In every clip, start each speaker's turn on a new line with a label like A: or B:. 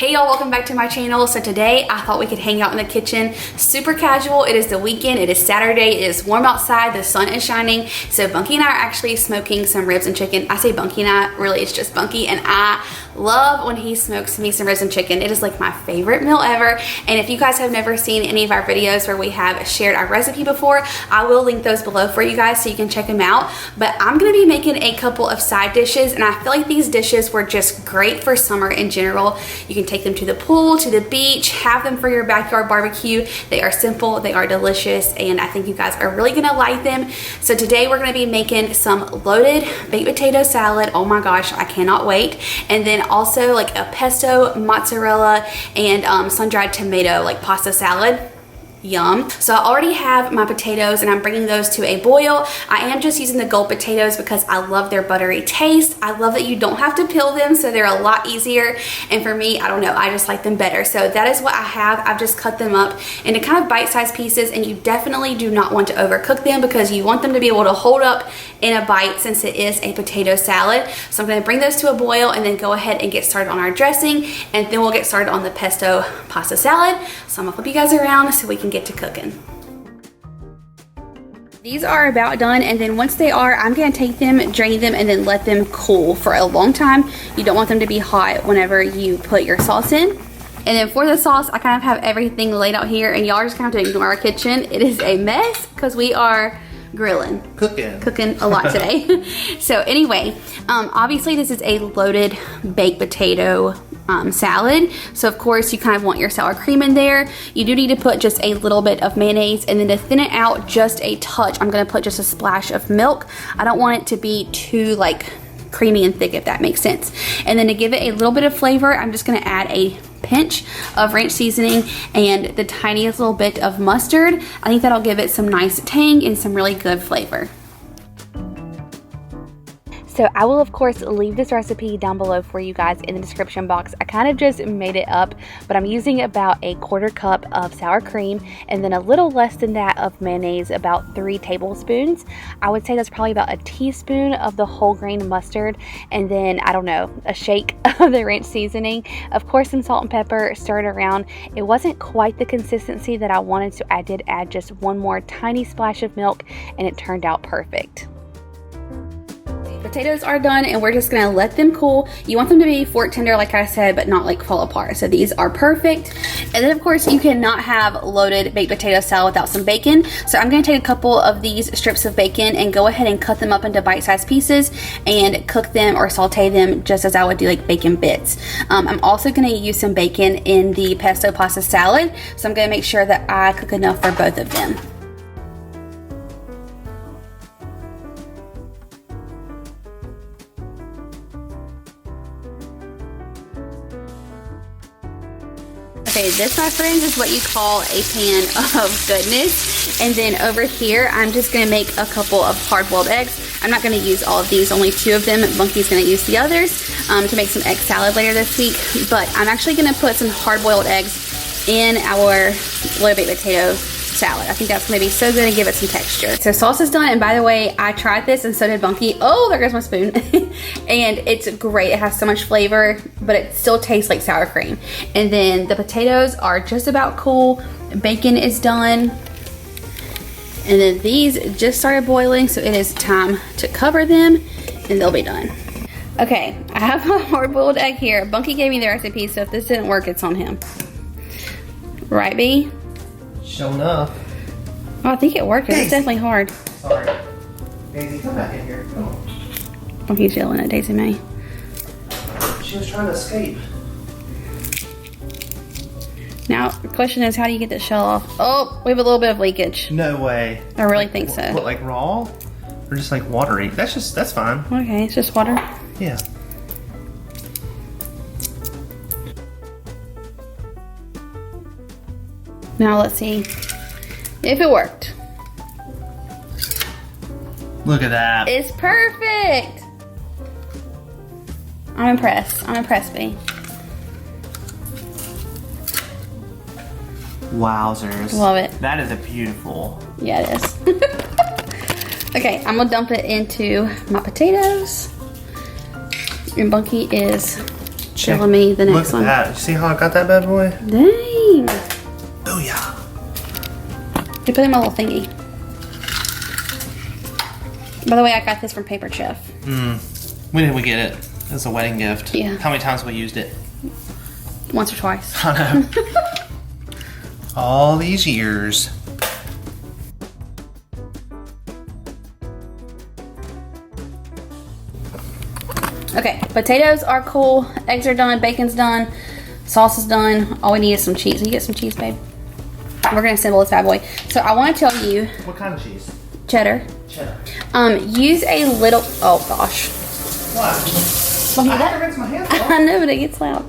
A: Hey y'all, welcome back to my channel. So today I thought we could hang out in the kitchen. Super casual. It is the weekend. It is Saturday. It is warm outside. The sun is shining. So Bunky and I are actually smoking some ribs and chicken. I say Bunky and I, really it's just Bunky, and I love when he smokes me some ribs and chicken. It is like my favorite meal ever. And if you guys have never seen any of our videos where we have shared our recipe before, I will link those below for you guys so you can check them out. But I'm gonna be making a couple of side dishes, and I feel like these dishes were just great for summer in general. You can take them to the pool, to the beach, have them for your backyard barbecue. They are simple, they are delicious, and I think you guys are really gonna like them. So today we're gonna be making some loaded baked potato salad. Oh my gosh, I cannot wait. And then also like a pesto, mozzarella, and sun-dried tomato like pasta salad. Yum. So I already have my potatoes and I'm bringing those to a boil. I am just using the gold potatoes because I love their buttery taste. I love that you don't have to peel them, so they're a lot easier. And for me, I don't know, I just like them better. So that is what I have. I've just cut them up into kind of bite-sized pieces, and you definitely do not want to overcook them because you want them to be able to hold up in a bite since it is a potato salad. So I'm going to bring those to a boil and then go ahead and get started on our dressing, and then we'll get started on the pesto pasta salad. So I'm going to flip you guys around so we can get to cooking. These are about done, and then once they are, I'm going to take them, drain them, and then let them cool for a long time. You don't want them to be hot whenever you put your sauce in. And then for the sauce, I kind of have everything laid out here, and y'all are just going to have to ignore our kitchen. It is a mess because we are grilling, cooking a lot today. So anyway, obviously this is a loaded baked potato salad, so of course you kind of want your sour cream in there. You do need to put just a little bit of mayonnaise, and then to thin it out just a touch, I'm going to put just a splash of milk. I don't want it to be too like creamy and thick, if that makes sense. And then to give it a little bit of flavor, I'm just going to add a pinch of ranch seasoning and the tiniest little bit of mustard. I think that'll give it some nice tang and some really good flavor. So I will of course leave this recipe down below for you guys in the description box. I kind of just made it up, but I'm using about a 1/4 cup of sour cream and then a little less than that of mayonnaise, about 3 tablespoons. I would say that's probably about a teaspoon of the whole grain mustard, and then I don't know, a shake of the ranch seasoning. Of course some salt and pepper, stir it around. It wasn't quite the consistency that I wanted, so I did add just one more tiny splash of milk, and it turned out perfect. Potatoes are done, and we're just gonna let them cool. You want them to be fork tender, like I said, but not like fall apart. So these are perfect. And then of course you cannot have loaded baked potato salad without some bacon. So I'm gonna take a couple of these strips of bacon and go ahead and cut them up into bite-sized pieces and cook them or saute them just as I would do like bacon bits. I'm also gonna use some bacon in the pesto pasta salad. So I'm gonna make sure that I cook enough for both of them. Okay, this, my friends, is what you call a pan of goodness. And then over here, I'm just gonna make a couple of hard-boiled eggs. I'm not gonna use all of these, only 2 of them. Bunky's gonna use the others to make some egg salad later this week. But I'm actually gonna put some hard-boiled eggs in our loaded baked potato salad. I think that's gonna be so good and give it some texture. So sauce is done, and by the way, I tried this and so did Bunky. Oh, there goes my spoon. And it's great. It has so much flavor, but it still tastes like sour cream. And then the potatoes are just about cool. Bacon is done. And then these just started boiling, so it is time to cover them and they'll be done. Okay, I have my hard-boiled egg here. Bunky gave me the recipe, so if this didn't work, it's on him. Right, B?
B: Sure enough.
A: Oh, I think it worked. It's definitely hard.
B: Sorry. Daisy, come back in here. Come on.
A: Bunky's yelling at Daisy Mae.
B: She was trying to escape.
A: Now, the question is, how do you get the shell off? Oh, we have a little bit of leakage.
B: No way.
A: I really think so.
B: What, like raw? Or just like watery? That's fine.
A: Okay, it's just water.
B: Yeah.
A: Now let's see if it worked.
B: Look at that.
A: It's perfect. I'm impressed. I'm impressed, B.
B: Wowzers.
A: Love it.
B: That is a beautiful.
A: Yeah, it is. Okay, I'm gonna dump it into my potatoes. And Bunky is telling me the next one.
B: Look at that. You see how I got that bad boy?
A: Dang.
B: Oh yeah.
A: You put it in my little thingy. By the way, I got this from Paper Chef.
B: When did we get it? It was a wedding gift.
A: Yeah.
B: How many times have we used it?
A: Once or twice.
B: I know. All these years.
A: Okay, potatoes are cool. Eggs are done. Bacon's done. Sauce is done. All we need is some cheese. Can you get some cheese, babe? We're gonna assemble this bad boy. So I want to tell you,
B: What kind of cheese?
A: cheddar.
B: Cheddar.
A: Use a little. Oh gosh.
B: What? I have to rinse my hands off.
A: I know, but it gets loud.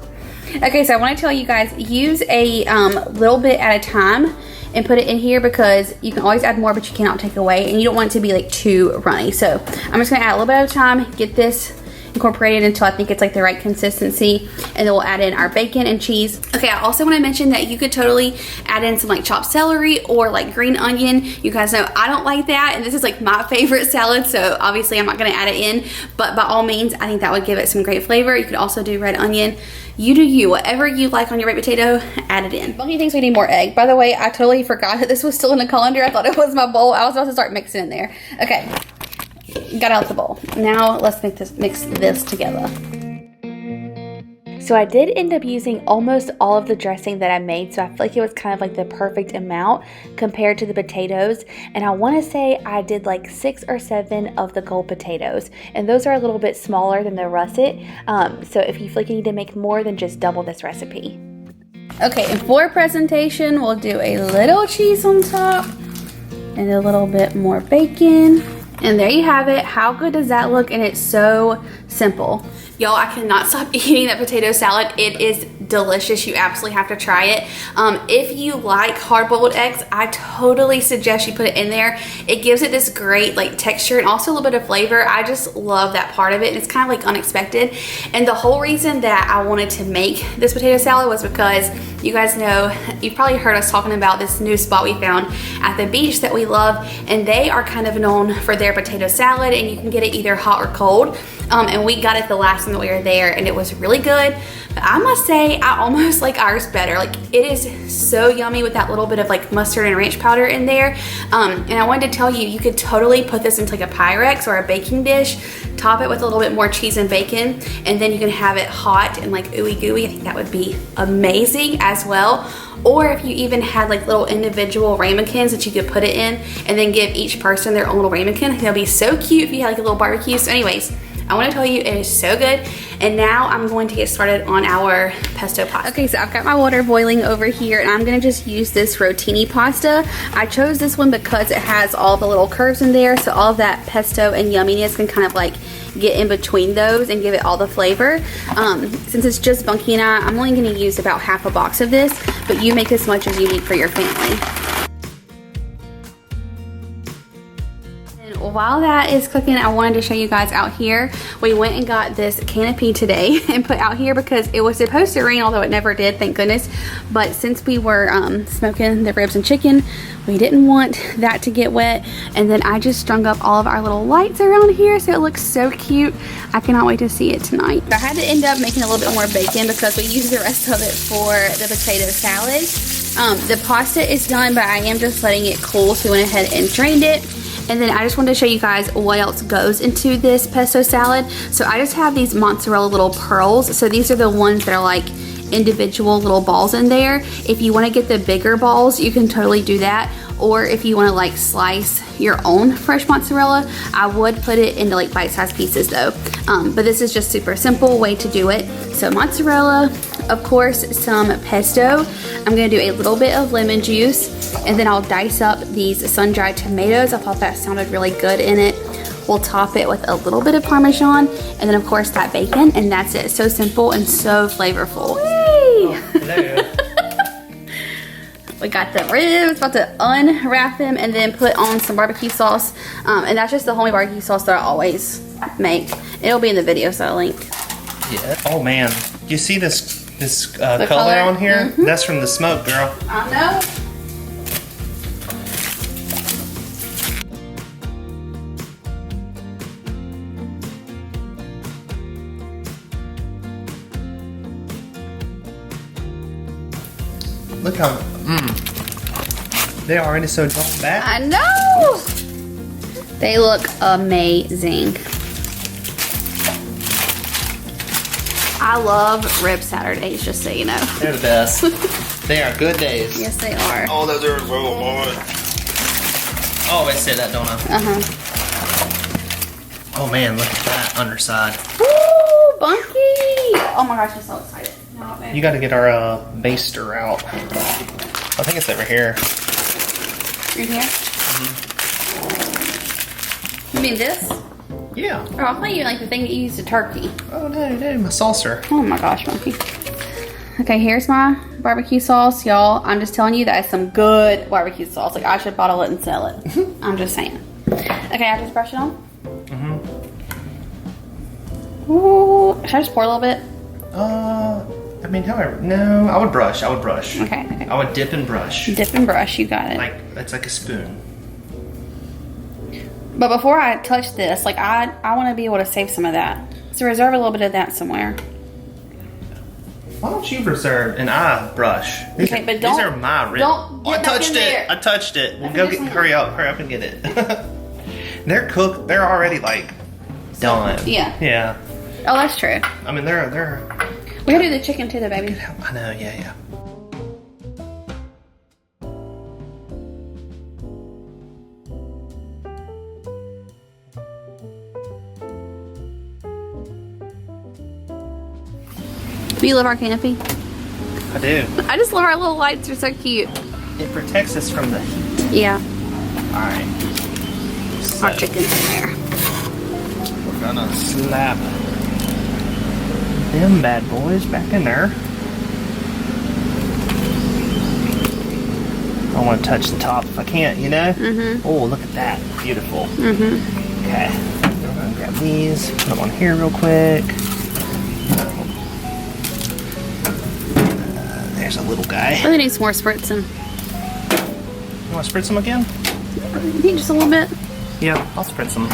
A: Okay, so I want to tell you guys, use a little bit at a time and put it in here because you can always add more, but you cannot take away, and you don't want it to be like too runny. So I'm just gonna add a little bit at a time, get this incorporated until I think it's like the right consistency, and then we'll add in our bacon and cheese. Okay, I also want to mention that you could totally add in some like chopped celery or like green onion. You guys know I don't like that, and this is like my favorite salad, so obviously I'm not going to add it in, but by all means I think that would give it some great flavor. You could also do red onion. You do you. Whatever you like on your baked potato, add it in. Bunky thinks we need more egg. By the way, I totally forgot that this was still in the colander. I thought it was my bowl. I was about to start mixing in there. Okay, got out the bowl. Now let's mix this together. So I did end up using almost all of the dressing that I made, so I feel like it was kind of like the perfect amount compared to the potatoes. And I want to say I did like 6 or 7 of the gold potatoes, and those are a little bit smaller than the russet. So if you feel like you need to make more, then just double this recipe. Okay, and for presentation, we'll do a little cheese on top and a little bit more bacon. And there you have it. How good does that look? And it's so simple. Y'all, I cannot stop eating that potato salad. It is delicious. You absolutely have to try it. If you like hard-boiled eggs, I totally suggest you put it in there. It gives it this great like texture and also a little bit of flavor. I just love that part of it, and it's kind of like unexpected. And the whole reason that I wanted to make this potato salad was because you guys know, you've probably heard us talking about this new spot we found at the beach that we love, and they are kind of known for their potato salad, and you can get it either hot or cold. And we got it the last time that we were there, and it was really good. But I must say, I almost like ours better. Like, it is so yummy with that little bit of like mustard and ranch powder in there. And I wanted to tell you, you could totally put this into like a Pyrex or a baking dish, top it with a little bit more cheese and bacon, and then you can have it hot and like ooey gooey. I think that would be amazing as well. Or if you even had like little individual ramekins that you could put it in and then give each person their own little ramekin. I think that'd be so cute if you had like a little barbecue. So anyways, I want to tell you, it is so good. And now I'm going to get started on our pesto pasta. Okay, so I've got my water boiling over here, and I'm going to just use this rotini pasta. I chose this one because it has all the little curves in there, so all of that pesto and yumminess can kind of like get in between those and give it all the flavor. Since it's just Bunky and I'm only going to use about half a box of this, but you make as much as you need for your family. While that is cooking, I wanted to show you guys out here. We went and got this canopy today and put out here because it was supposed to rain, although it never did, thank goodness. But since we were smoking the ribs and chicken, we didn't want that to get wet. And then I just strung up all of our little lights around here, so it looks so cute. I cannot wait to see it tonight. I had to end up making a little bit more bacon because we used the rest of it for the potato salad. The pasta is done, but I am just letting it cool, so we went ahead and drained it. And then I just wanted to show you guys what else goes into this pesto salad. So I just have these mozzarella little pearls. So these are the ones that are like individual little balls in there. If you want to get the bigger balls, you can totally do that. Or if you want to like slice your own fresh mozzarella, I would put it into like bite-sized pieces though. But this is just super simple way to do it. So mozzarella, of course, some pesto. I'm gonna do a little bit of lemon juice, and then I'll dice up these sun-dried tomatoes. I thought that sounded really good in it. We'll top it with a little bit of Parmesan, and then of course that bacon, and that's it. So simple and so flavorful. We got the ribs, about to unwrap them and then put on some barbecue sauce. And that's just the homemade barbecue sauce that I always make. It'll be in the video, so I'll link.
B: Yeah. Oh man, you see this color on here? Mm-hmm. That's from the smoke, girl.
A: I know.
B: Look how, they're already so drawn back.
A: I know. They look amazing. I love rib Saturdays, just so you know.
B: They're the best. They are good days.
A: Yes, they are.
B: Oh, those are so hard. I always say that, don't I? Oh man, look at that underside.
A: Woo, Bunky! Oh my gosh, I'm so excited. No,
B: You got to get our baster out. I think it's over here.
A: In here? You mean this?
B: Yeah.
A: Oh, I thought you like the thing that you use to turkey.
B: Oh no, my saucer.
A: Oh my gosh, Monkey. Okay, here's my barbecue sauce, y'all. I'm just telling you that is some good barbecue sauce. Like, I should bottle it and sell it. I'm just saying. Okay, I just brush it on? Ooh, should I just pour a little bit?
B: I mean, however, no, I would brush.
A: Okay.
B: I would dip and brush.
A: Dip and brush, you got it.
B: Like, it's like a spoon.
A: But before I touch this, like, I want to be able to save some of that. So reserve a little bit of that somewhere.
B: Why don't you reserve and I brush? These are my ribs.
A: Don't get
B: I touched it. I touched it. Well, go get. Hurry up and get it. They're cooked. They're already like done.
A: Yeah.
B: Yeah.
A: Oh, that's true.
B: I mean, they're.
A: We gotta do the chicken too, though, baby.
B: I know. Yeah.
A: Do you love our canopy?
B: I do.
A: I just love our little lights. They're so cute.
B: It protects us from the heat.
A: Yeah.
B: All right. So,
A: Our chicken's in there.
B: we're gonna slap them bad boys back in there. I want to touch the top if I can't, you know? Oh, look at that. Beautiful. Okay. I'm gonna grab these, put them on here real quick. There's a little guy.
A: Really need some more spritzing.
B: You want to spritz them again?
A: Need just a little bit.
B: Yeah, I'll spritz them.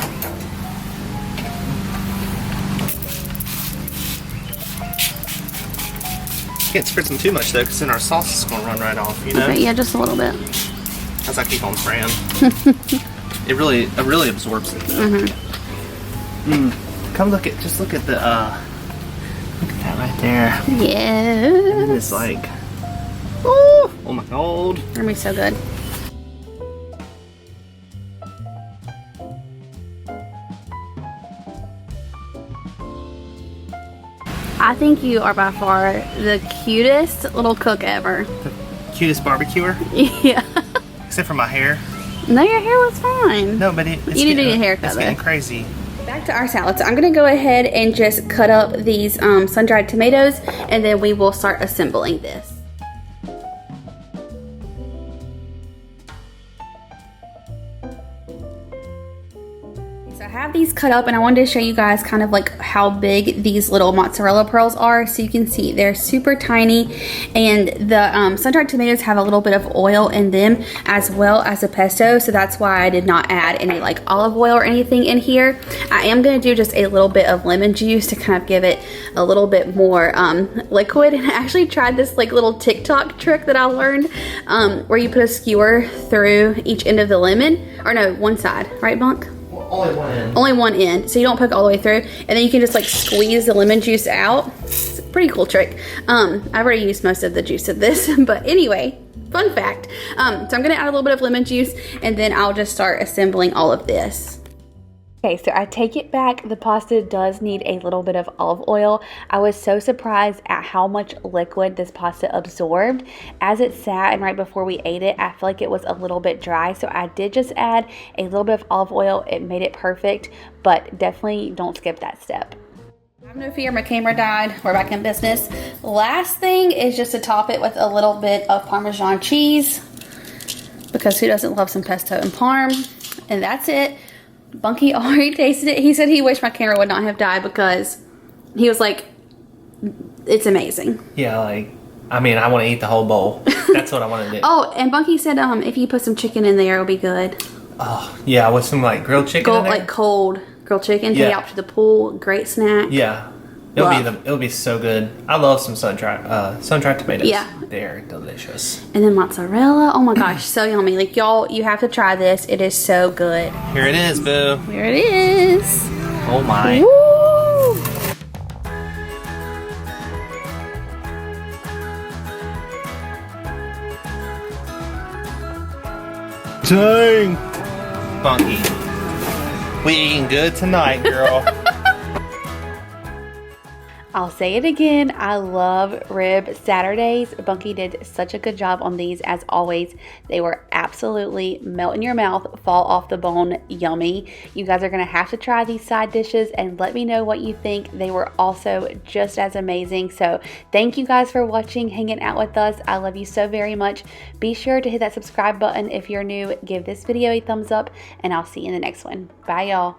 B: Can't spritz them too much though, because then our sauce is going to run right off, you know?
A: Okay, yeah, just a little bit.
B: As I keep on spraying. it really absorbs it. Come look at the, look at that right there.
A: Yes.
B: It's like, oh my god.
A: Gonna be so good. I think you are by far the cutest little cook ever.
B: The cutest barbecuer,
A: Yeah.
B: except for my hair.
A: No, your hair was fine.
B: No, but it's
A: You need to get a haircut,
B: It's getting crazy.
A: Back to our salads. I'm gonna go ahead and just cut up these sun-dried tomatoes, and then we will start assembling this. So I have these cut up, and I wanted to show you guys kind of like how big these little mozzarella pearls are. So you can see they're super tiny, and the sun-dried tomatoes have a little bit of oil in them as well as the pesto. So that's why I did not add any like olive oil or anything in here. I am going to do just a little bit of lemon juice to kind of give it a little bit more liquid. And I actually tried this like little TikTok trick that I learned where you put a skewer through each end of the lemon, or no, one side, right, Bunk?
B: Only one end.
A: Only one end, so you don't poke all the way through, and then you can just like squeeze the lemon juice out. It's a pretty cool trick. I've already used most of the juice of this, but anyway, fun fact. So I'm gonna add a little bit of lemon juice, and then I'll just start assembling all of this. Okay, so I take it back. The pasta does need a little bit of olive oil. I was so surprised at how much liquid this pasta absorbed. As it sat and right before we ate it, I feel like it was a little bit dry. So I did just add a little bit of olive oil. It made it perfect, but definitely don't skip that step. Have no fear, my camera died. We're back in business. Last thing is just to top it with a little bit of Parmesan cheese, because who doesn't love some pesto and parm? And that's it. Bunky already tasted it. He said he wished my camera would not have died because he was like, it's amazing.
B: Yeah, like, I mean, I want to eat the whole bowl. That's what I want to do.
A: Oh, and Bunky said if you put some chicken in there, it'll be good.
B: Oh, yeah, with some like grilled chicken in there?
A: Like cold grilled chicken. Take it out to the pool. Great snack.
B: Yeah. It'll be so good. I love some sun-dried tomatoes.
A: Yeah.
B: They're delicious.
A: And then mozzarella. Oh my gosh, so yummy. Like, y'all, you have to try this. It is so good.
B: Here it is, boo.
A: Here it is.
B: Oh my.
A: Woo!
B: Dang. Bunky. We eating good tonight, girl.
A: I'll say it again. I love rib Saturdays. Bunky did such a good job on these as always. They were absolutely melt in your mouth, fall off the bone, yummy. You guys are going to have to try these side dishes and let me know what you think. They were also just as amazing. So thank you guys for watching, hanging out with us. I love you so very much. Be sure to hit that subscribe button if you're new. Give this video a thumbs up and I'll see you in the next one. Bye, y'all.